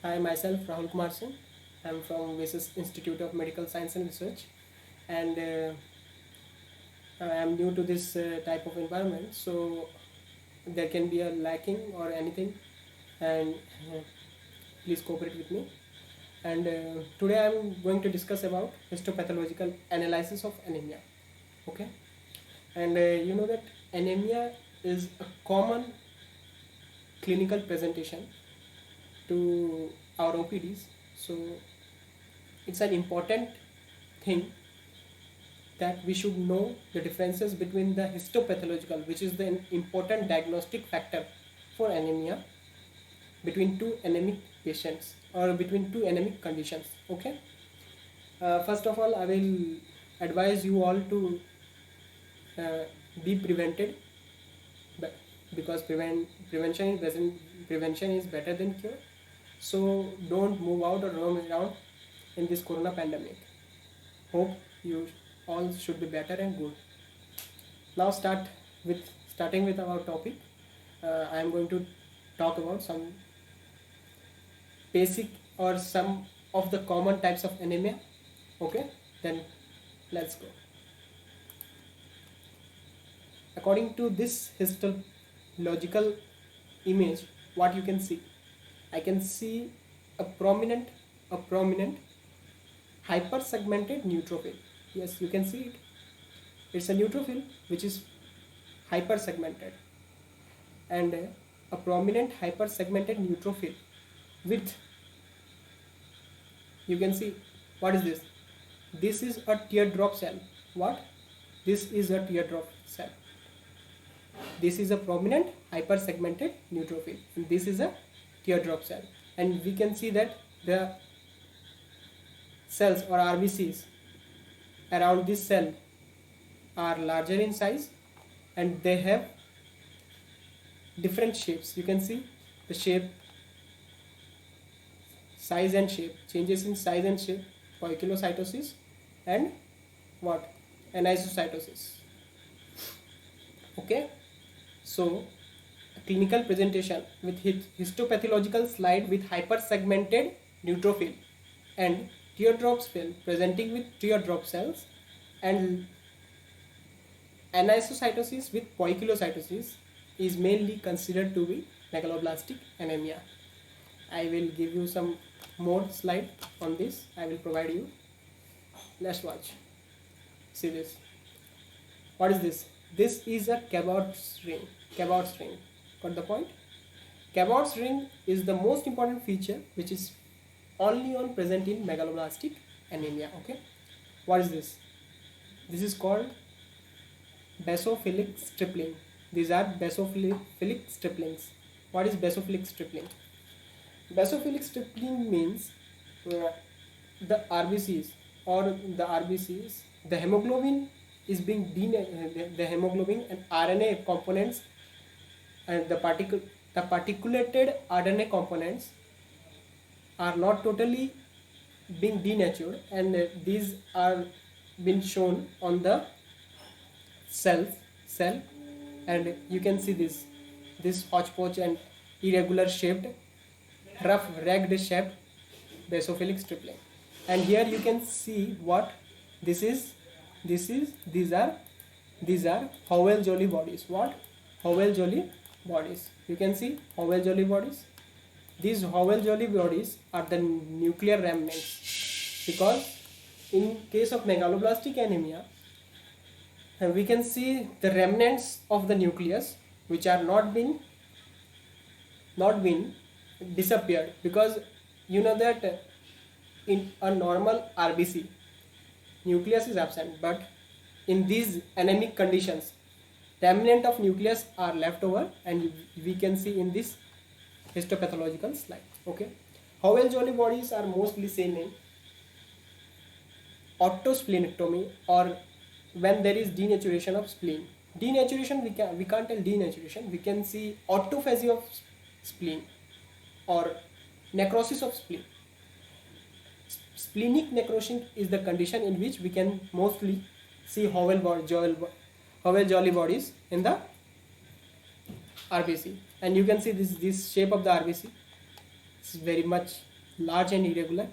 I myself Rahul Kumar Singh. I'm from VSS Institute of Medical Science and Research, and I am new to this type of environment. So there can be a lacking or anything, and please cooperate with me. And today I'm going to discuss about histopathological analysis of anemia. Okay, and you know that anemia is a common clinical presentation to our OPDs. So it's an important thing that we should know the differences between the histopathological, which is the important diagnostic factor for anemia, between two anemic patients or between two anemic conditions. Okay. First of all, I will advise you all to uh, be prevented, because prevention is better than cure. So don't move out or roam around in this corona pandemic. Hope you all should be better and good. Now starting with our topic. I am going to talk about some basic or some of the common types of anemia. Okay, then let's go. According to this histological image, what you can see, I can see a prominent hypersegmented neutrophil. Yes, you can see it. It's a neutrophil which is hypersegmented, and a prominent hypersegmented neutrophil with, you can see, what is this? This is a teardrop cell. What? This is a teardrop cell. This is a prominent hypersegmented neutrophil, and this is a teardrop cell. And we can see that the cells or RBCs around this cell are larger in size, and they have different shapes. You can see the shape, size and shape, changes in size and shape, poikilocytosis and what? Anisocytosis. Okay, so a clinical presentation with histopathological slide with hypersegmented neutrophil and teardrop cell presenting with teardrop cells and anisocytosis with poikilocytosis is mainly considered to be megaloblastic anemia. I will give you some more slide on this. I will provide you. Let's watch. See this. What is this? This is a Cabot's ring. Cabot's ring. Got the point? Cabot's ring is the most important feature which is only on present in megaloblastic anemia. Okay. What is this? This is called basophilic stripling. These are basophilic striplings. What is basophilic stripling? Basophilic stripling means the RBCs the hemoglobin is being the hemoglobin and RNA components and the particulated RNA components are not totally being denatured, and these are been shown on the cell, and you can see this hodgepodge and irregular shaped, rough ragged shaped basophilic stripling. And here you can see what this is. These are Howell-Jolly bodies. What? Howell-Jolly bodies. You can see Howell-Jolly bodies. These Howell-Jolly bodies are the nuclear remnants, because in case of megaloblastic anemia, we can see the remnants of the nucleus which are not been disappeared, because you know that in a normal RBC nucleus is absent, but in these anemic conditions remnant of nucleus are left over, and we can see in this histopathological slide. Okay, Howell-Jolly bodies are mostly seen in autosplenectomy, or when there is denaturation of spleen. Denaturation, we can't tell denaturation, we can see autophagy of spleen or necrosis of spleen. Splenic necrosis is the condition in which we can mostly see Howell-Jolly bodies in the RBC, and you can see this shape of the RBC. It's very much large and irregular.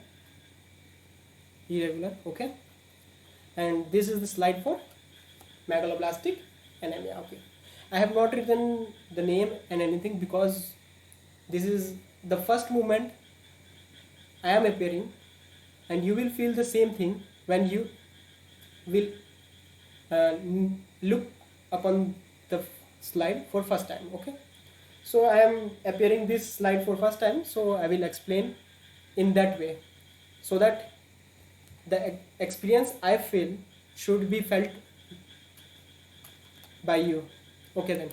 Okay, and this is the slide for megaloblastic anemia. Okay, I have not written the name and anything because this is the first moment I am appearing, and you will feel the same thing when you will look upon the slide for first time. Okay, so I am appearing this slide for first time, so I will explain in that way, so that the experience I feel should be felt by you. Okay, then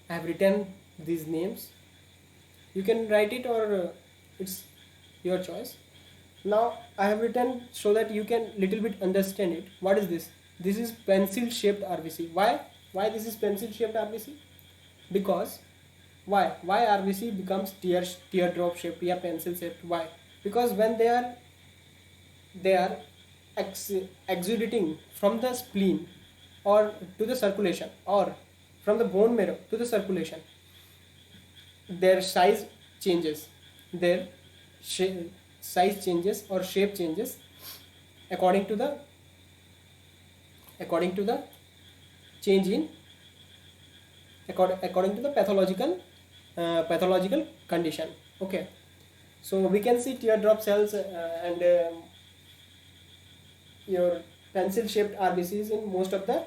I have written these names. You can write it, or it's your choice. Now I have written so that you can little bit understand it. What is this? This is pencil shaped RBC. Why this is pencil shaped RBC? Because why RBC becomes teardrop shaped, yeah, pencil shaped? Why? Because when they are exudating from the spleen or to the circulation, or from the bone marrow to the circulation, their size changes, their size changes or shape changes according to the change in according to the pathological condition. Okay, so we can see teardrop cells and your pencil shaped RBCs in most of the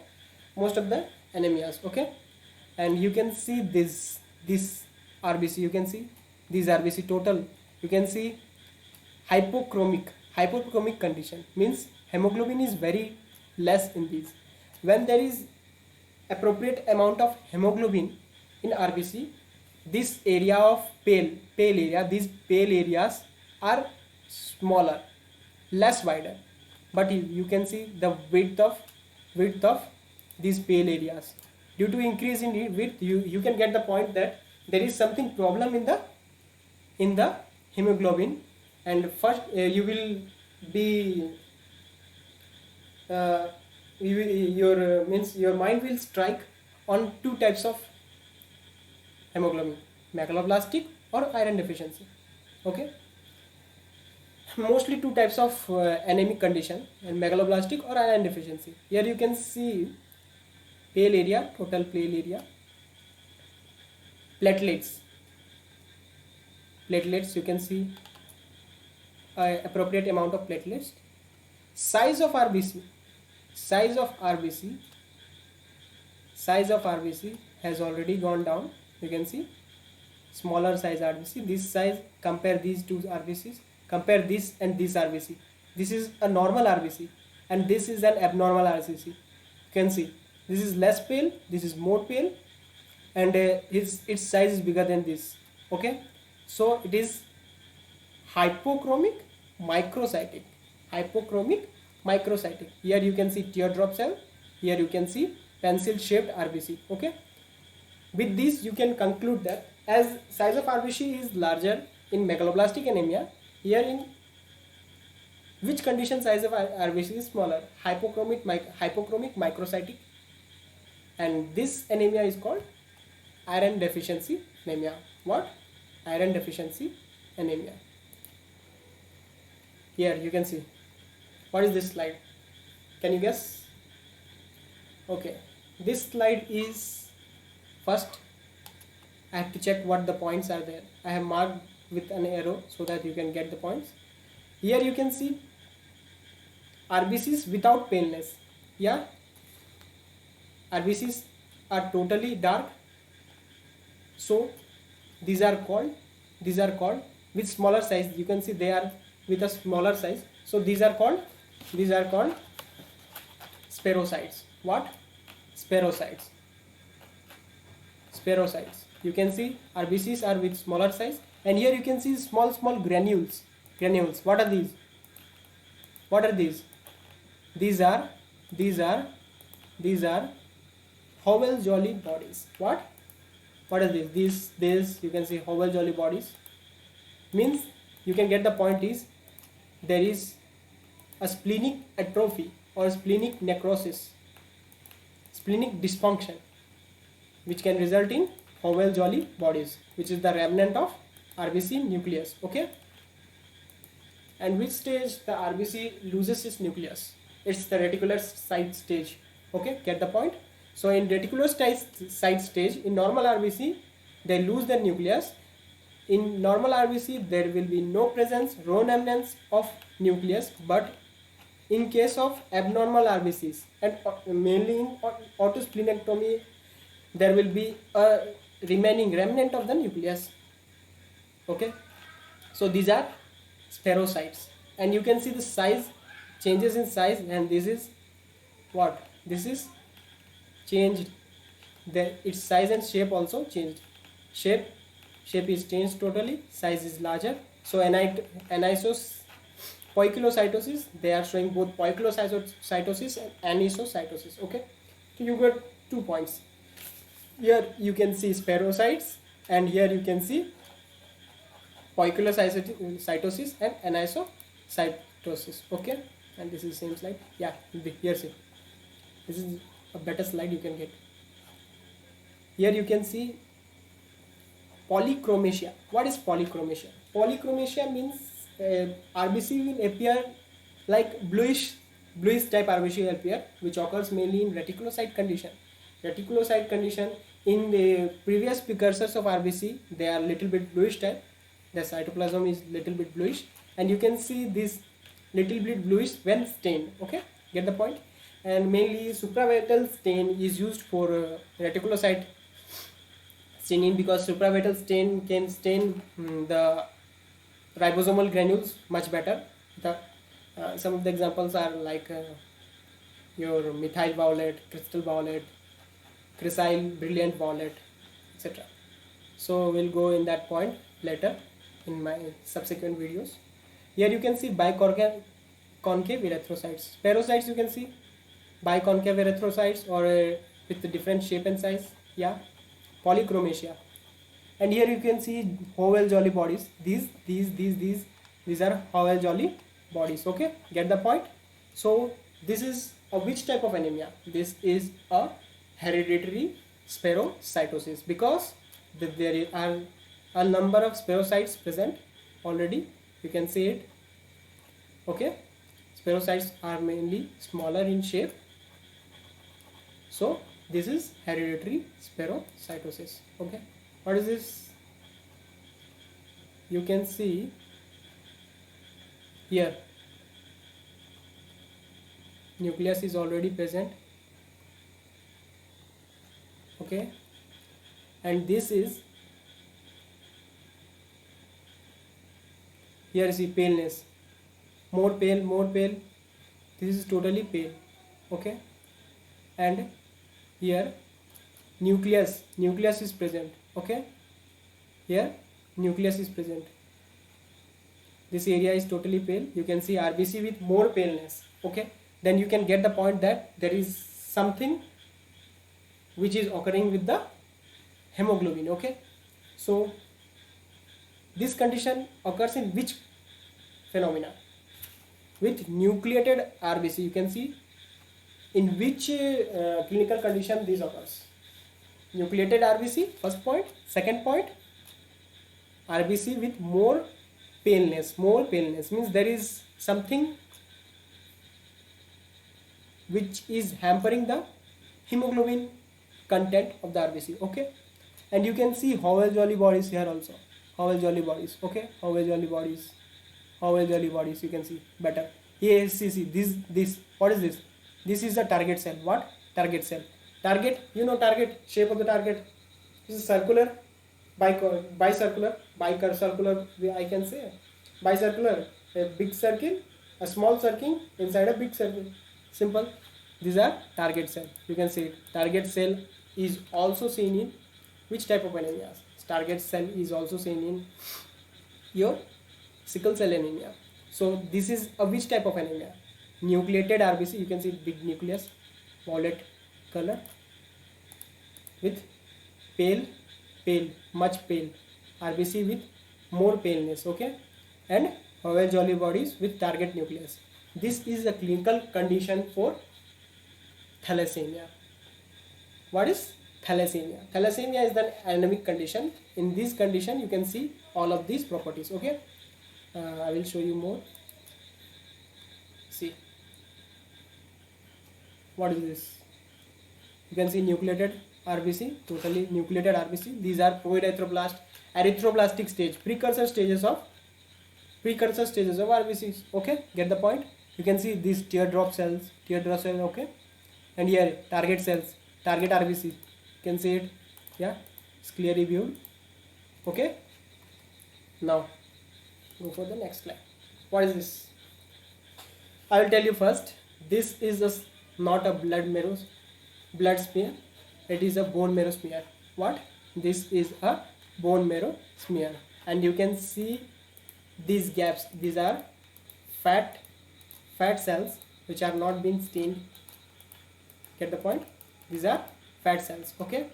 anemias. Okay, and you can see this RBC, you can see these RBC total, you can see hypochromic condition, means hemoglobin is very less in these. When there is appropriate amount of hemoglobin in RBC, this area of pale area, these pale areas are smaller, less wider, but you can see the width of these pale areas. Due to increase in width, you can get the point that there is something problem in the hemoglobin, and first you will be your mind will strike on two types of hemoglobin: megaloblastic or iron deficiency. Okay, mostly two types of anemic condition, and megaloblastic or iron deficiency. Here you can see pale area, total pale area, platelets, you can see appropriate amount of platelets. Size of RBC has already gone down. You can see smaller size RBC. This size, compare these two RBCs, compare this and this RBC. This is a normal RBC and this is an abnormal RBC. You can see this is less pale, this is more pale, and its size is bigger than this. Okay, so it is hypochromic microcytic. Here you can see teardrop cell, here you can see pencil shaped RBC. Okay, with this you can conclude that as size of RBC is larger in megaloblastic anemia, here in which condition size of RBC is smaller? Hypochromic microcytic, and this anemia is called iron deficiency anemia. What? Iron deficiency anemia. Here you can see. What is this slide? Can you guess? Okay, this slide is, first I have to check what the points are there. I have marked with an arrow so that you can get the points. Here you can see RBCs without paleness. Yeah, RBCs are totally dark, so these are called with smaller size. You can see they are with a smaller size, so these are called spherocytes. What? Spherocytes. You can see RBCs are with smaller size, and here you can see small granules. What are these? These are Howell-Jolly bodies. What are these? These you can see Howell-Jolly bodies. Means you can get the point is there is a splenic atrophy or splenic necrosis, splenic dysfunction, which can result in Howell-Jolly bodies, which is the remnant of RBC nucleus. Okay, and which stage the RBC loses its nucleus? It's the reticulocyte stage. Okay, get the point? So in reticulocyte stage, in normal RBC, they lose their nucleus. In normal RBC, there will be no presence, no remnants of nucleus, but in case of abnormal RBCs and mainly in autosplenectomy, there will be a remaining remnant of the nucleus. Okay, so these are spherocytes, and you can see the size changes in size, and this is what? This is changed. Its size and shape also changed. Shape is changed totally. Size is larger. So poikilocytosis, they are showing both poikilocytosis and anisocytosis. Okay, so you got 2 points. Here you can see spherocytes, and here you can see poikilocytosis and anisocytosis. Okay, and this is same slide. Yeah, here see, this is a better slide you can get. Here you can see polychromasia. What is polychromasia? Polychromasia means RBC will appear like bluish type RBC will appear, which occurs mainly in reticulocyte condition. Reticulocyte condition, in the previous precursors of RBC, they are little bit bluish type. The cytoplasm is little bit bluish, and you can see this little bit bluish when stained. Okay, get the point? And mainly supravital stain is used for reticulocyte staining, because supravital stain can stain the ribosomal granules much better. Some of the examples are like your methyl violet, crystal violet, cressyl brilliant violet, etc. So we'll go in that point later in my subsequent videos. Here you can see biconcave erythrocytes. Spherocytes, you can see biconcave erythrocytes, or with the different shape and size. Yeah, polychromasia. And here you can see Howell-Jolly bodies. These are Howell-Jolly bodies. Okay, get the point? So this is a which type of anemia? This is a hereditary spherocytosis, because there are a number of spherocytes present already. You can see it. Okay, spherocytes are mainly smaller in shape. So this is hereditary spherocytosis. Okay, what is this? You can see here nucleus is already present. Okay, and this is, here see paleness, more pale. This is totally pale. Okay, and here nucleus is present. Okay, here nucleus is present. This area is totally pale. You can see RBC with more paleness. Okay, then you can get the point that there is something which is occurring with the hemoglobin. Okay, so this condition occurs in which phenomena? With nucleated RBC. You can see in which clinical condition this occurs. Nucleated RBC, first point. Second point, RBC with more paleness. More paleness means there is something which is hampering the hemoglobin content of the RBC. Okay, and you can see Howell-Jolly bodies here also. Howell-Jolly bodies. Okay, Howell-Jolly bodies. You can see better. Here, see this. What is this? This is the target cell. What? Target cell. Target. You know target. Shape of the target. This is circular, bicircular. I can say bicircular. A big circle, a small circle inside a big circle. Simple. These are target cell. You can see it. Target cell is also seen in which type of anemia? Target cell is also seen in your sickle cell anemia. So this is a which type of anemia? Nucleated RBC. You can see big nucleus, violet color, with much pale RBC with more paleness. Okay, and Howell-Jolly bodies with target nucleus. This is a clinical condition for thalassemia. What is thalassemia. Thalassemia is the anemic condition. In this condition you can see all of these properties. Okay, I will show you more. See, what is this? You can see nucleated RBC, totally nucleated RBC. These are proerythroblast, erythroblastic stage, precursor stages of RBCs. Okay, get the point? You can see these teardrop cells, okay, and here target cells, target RBC. You can see it, yeah, it's clearly viewed. Okay, now go for the next slide. What is this? I will tell you first. This is not a blood smear. It is a bone marrow smear. What? This is a bone marrow smear, and you can see these gaps. These are fat cells which are not being stained. Get the point? These are fat cells. Okay.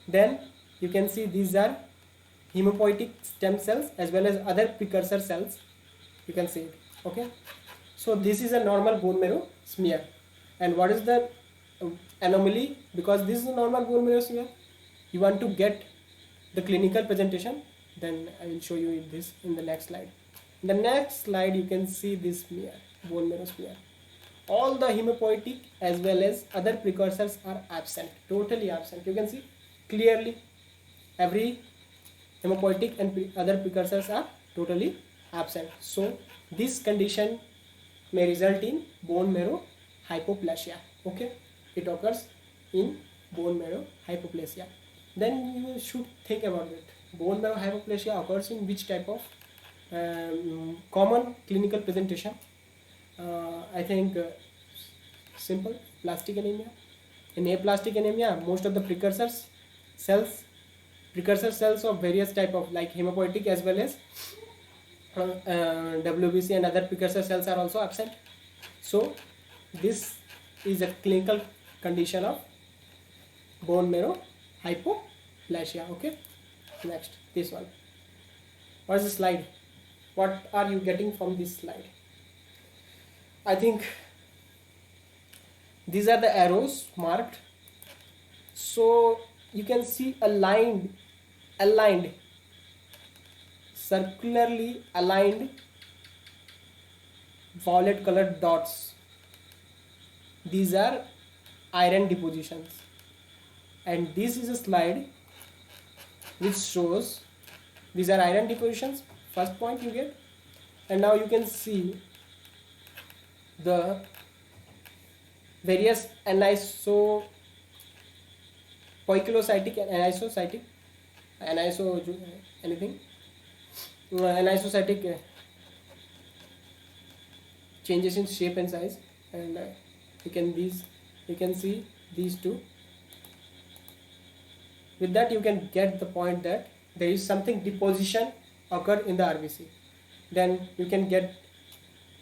Then you can see these are hematopoietic stem cells as well as other precursor cells. You can see it. Okay. So this is a normal bone marrow smear. And what is the anomaly? Because this is a normal bone marrow smear, you want to get the clinical presentation, then I will show you this in the next slide. In the next slide you can see this smear, bone marrow smear. All the hematopoietic as well as other precursors are absent, totally absent. You can see clearly every hematopoietic and other precursors are totally absent. So this condition may result in bone marrow hypoplasia. Okay, it occurs in bone marrow hypoplasia. Then you should think about it. Bone marrow hypoplasia occurs in which type of common clinical presentation? I think simple plastic anemia. In aplastic anemia, most of the precursor cells of various type of like hematopoietic as well as WBC and other precursor cells are also absent. So this is a clinical condition of bone marrow hypoplasia. Okay, next, this one. What is the slide? What are you getting from this slide? I think these are the arrows marked. So you can see aligned, circularly aligned violet colored dots. These are iron depositions, and this is a slide which shows these are iron depositions. First point you get, and now you can see the various anisopoikilocytic and anisocytic changes in shape and size, and you can see these two. With that you can get the point that there is something deposition occur in the RBC. Then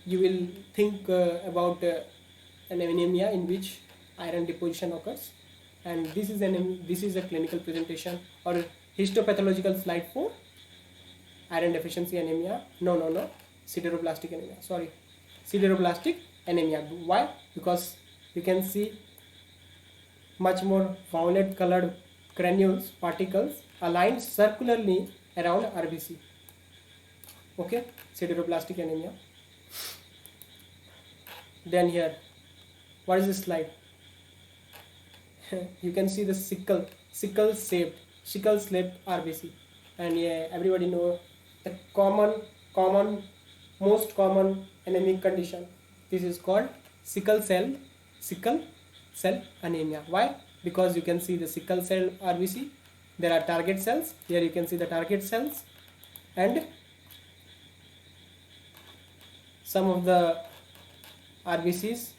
you will think about an anemia in which iron deposition occurs, and this is a clinical presentation or histopathological slide for iron deficiency anemia. No, sideroblastic anemia. Sorry, sideroblastic anemia. Why? Because you can see much more violet colored granules, particles aligned circularly around RBC. Okay, sideroblastic anemia. Then here, what is this slide? You can see the sickle shaped RBC, and yeah, everybody know the most common anemic condition. This is called sickle cell anemia. Why? Because you can see the sickle cell RBC. There are target cells. Here you can see the target cells, and some of the RBCs.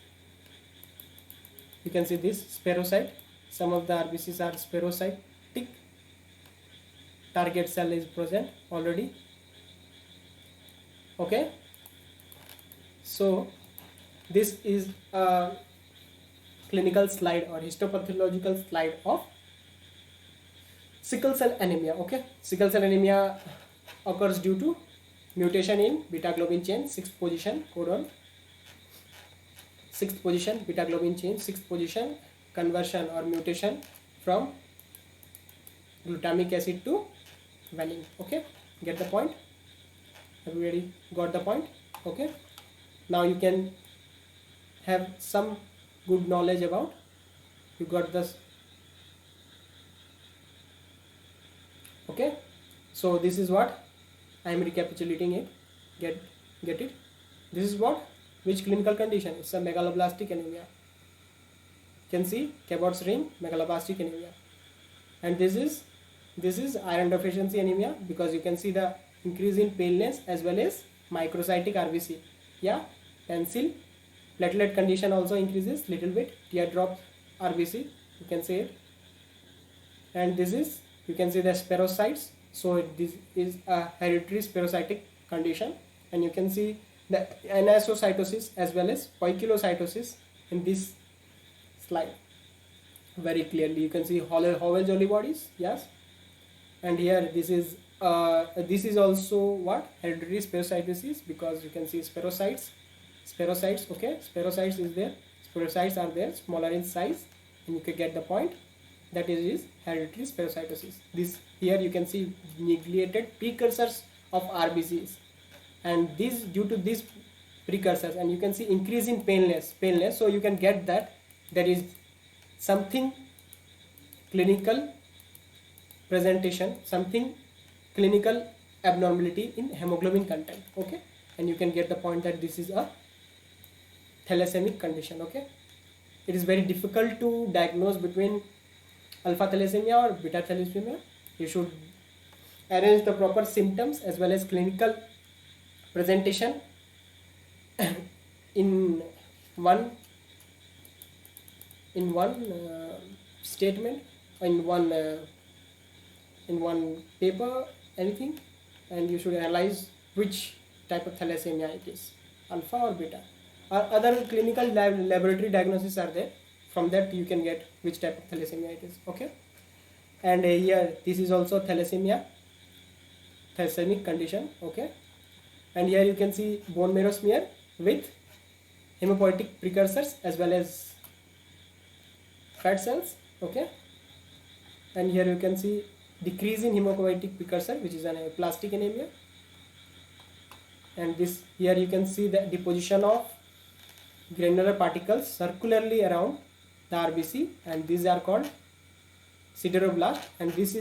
You can see this spherocyte. Some of the RBCs are spherocytic. Target cell is present already. Okay. So this is a clinical slide or histopathological slide of sickle cell anemia. Okay, sickle cell anemia occurs due to mutation in beta globin chain 6th position codon, 6th position beta globin chain 6th position, conversion or mutation from glutamic acid to valine. Okay, get the point? Everybody got the point? Okay, now you can have some good knowledge about, you got this. Okay, so this is what I am recapitulating it. Get it? This is what, which clinical condition? It's a megaloblastic anemia. Can see Cabot's ring, megaloblastic anemia. And this is iron deficiency anemia, because you can see the increase in paleness as well as microcytic RBC. Yeah, pencil platelet condition also increases little bit, teardrop RBC, you can say it. And this is, you can see the spirocytes. So this is a hereditary spirocytic condition, and you can see the anisocytosis as well as poikilocytosis in this slide very clearly. You can see Howell-Jolly bodies, yes. And here this is also what, hereditary spirocytosis, because you can see spirocytes. Okay, spirocytes is there, spirocytes are there, smaller in size, and you can get the point. That is hereditary spirocytosis. This here you can see neglected precursors of RBCs, and this due to these precursors, and you can see increase in paleness. So you can get that there is something clinical presentation, something clinical abnormality in hemoglobin content. Okay, and you can get the point that this is a thalassaemic condition. Okay, it is very difficult to diagnose between alpha thalassemia or beta thalassemia. You should arrange the proper symptoms as well as clinical presentation in one statement, in one paper, anything, and you should analyze which type of thalassemia it is, alpha or beta. Other clinical laboratory diagnosis are there. From that you can get which type of thalassemia it is. Okay, and here this is also thalassemia, thalassaemic condition. Okay, and here you can see bone marrow smear with hemopoietic precursors as well as fat cells. Okay, and here you can see decrease in hemopoietic precursor, which is an aplastic anemia. And this here you can see the deposition of granular particles circularly around the RBC, and these are called sideroblast, and this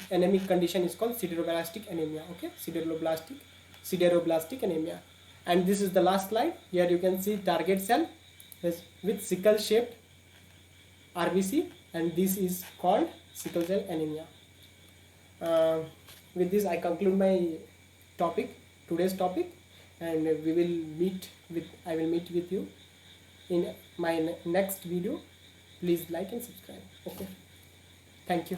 anemic condition is called sideroblastic anemia. Okay, sideroblastic anemia. And this is the last slide. Here you can see target cell with sickle shaped RBC, and this is called sickle cell anemia. With this I conclude my topic, today's topic, and I will meet with you in my next video. Please like and subscribe. Okay, thank you.